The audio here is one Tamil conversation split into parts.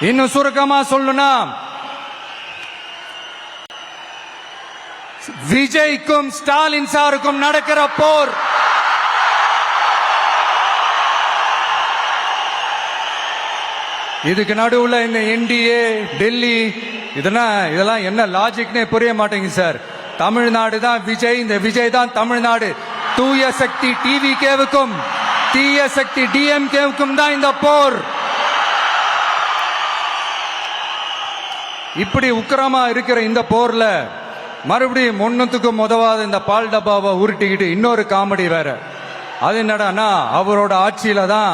இன்னும் சுருக்கமா சொல்லணும்னா, விஜய்க்கும் ஸ்டாலின் சாருக்கும் நடக்கிற போர் இதுக்கு நடுவுல இந்த என்டிஏ டெல்லி இதெல்லாம் என்ன லாஜிக்னே புரிய மாட்டேங்குது சார். தமிழ்நாடு தான் விஜய், இந்த விஜய் தான் தமிழ்நாடு. தூய சக்தி டிவிகேவுக்கும் தீய சக்தி டிஎம்கேவுக்கும் தான் இந்த போர். இப்படி உக்கிரமா இருக்கிற இந்த போர்ல மறுபடியும் ஒன்னுத்துக்கும் உதவாத இந்த பால் டப்பாவை உருட்டிக்கிட்டு இன்னொரு காமெடி வேற. அது என்னடானா, அவரோட ஆட்சியில தான்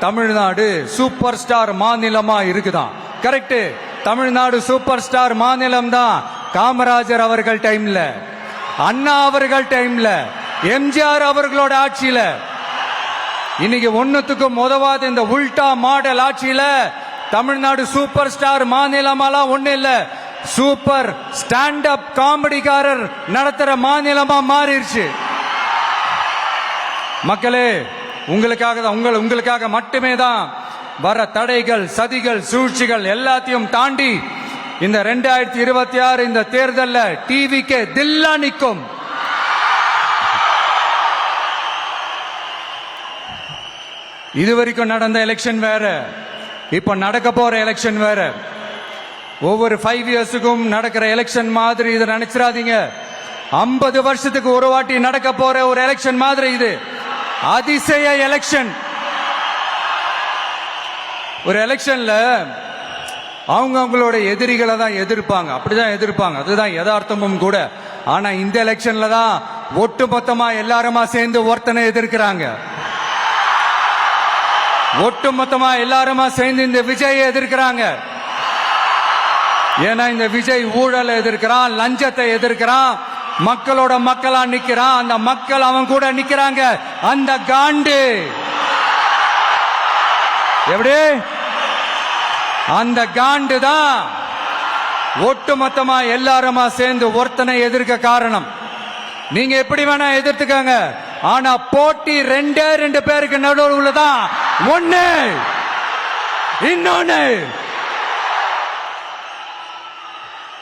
தமிழ்நாடு சூப்பர் ஸ்டார் மாநிலமா இருக்குதான். கரெக்ட், தமிழ்நாடு சூப்பர் ஸ்டார் மாநிலம் தான். காமராஜர் அவர்கள் டைம்ல, அண்ணா அவர்கள் டைம்ல, எம்ஜிஆர் அவர்களோட ஆட்சியில. இன்னைக்கு ஒன்னுத்துக்கும் உதவாத இந்த உல்டா மாடல் ஆட்சியில தமிழ்நாடு சூப்பர் ஸ்டார் மாநிலமாலாம் ஒண்ணு இல்ல, சூப்பர் ஸ்டாண்ட் அப் காமெடிக்காரர் நடத்துற மாநிலமா மாறிடுச்சு. மக்களே, உங்களுக்காக மட்டுமே தான் வர தடைகள், சதிகள், சூழ்ச்சிகள் எல்லாத்தையும் தாண்டி இந்த 2026 இந்த தேர்தல்ல டிவிக்கு தில்லா நிற்கும். இதுவரைக்கும் நடந்த எலெக்ஷன் வேற, இப்ப நடக்க போற எலெக்ஷன் வேற. ஒவ்வொரு 5 இயர்ஸுக்கும் நடக்கிற எலெக்ஷன் மாதிரி இதை நினைச்சிடாதீங்க. 50 வருஷத்துக்கு ஒரு வாட்டி நடக்க போற ஒரு எலெக்ஷன் மாதிரி இது. அதிசய எலெக்ஷன். ஒரு எலெக்ஷன்ல அவங்களோட எதிரிகளை தான் எதிர்ப்பாங்க, அப்படிதான் எதிர்ப்பாங்க, அதுதான் யதார்த்தமும் கூட. ஆனா இந்த எலெக்ஷன்ல தான் ஒட்டுமொத்தமா எல்லாருமா சேர்ந்து ஒருத்தனை எதிர்க்கிறாங்க. ஒட்டுமொத்தமா எல்லாருமா சேர்ந்து இந்த விஜயை எதிர்க்கிறாங்க. ஏன்னா இந்த விஜய் ஊழலை எதிர்க்கிறான், லஞ்சத்தை எதிர்க்கிறான், மக்களோட மக்களா நிக்கிறான். அந்த மக்கள் அவன் கூட நிக்கிறாங்க. அந்த காண்டு எப்படி, அந்த காண்டு தான் ஒட்டுமொத்தமா எல்லாருமா சேர்ந்து ஒருத்தனை எதிர்க்க காரணம். நீங்க எப்படி வேணா எதிர்த்துக்காங்க, ஆனா போட்டி 2 பேருக்கு நடுவுல தான் ஒண்ணு இன்னொன்னு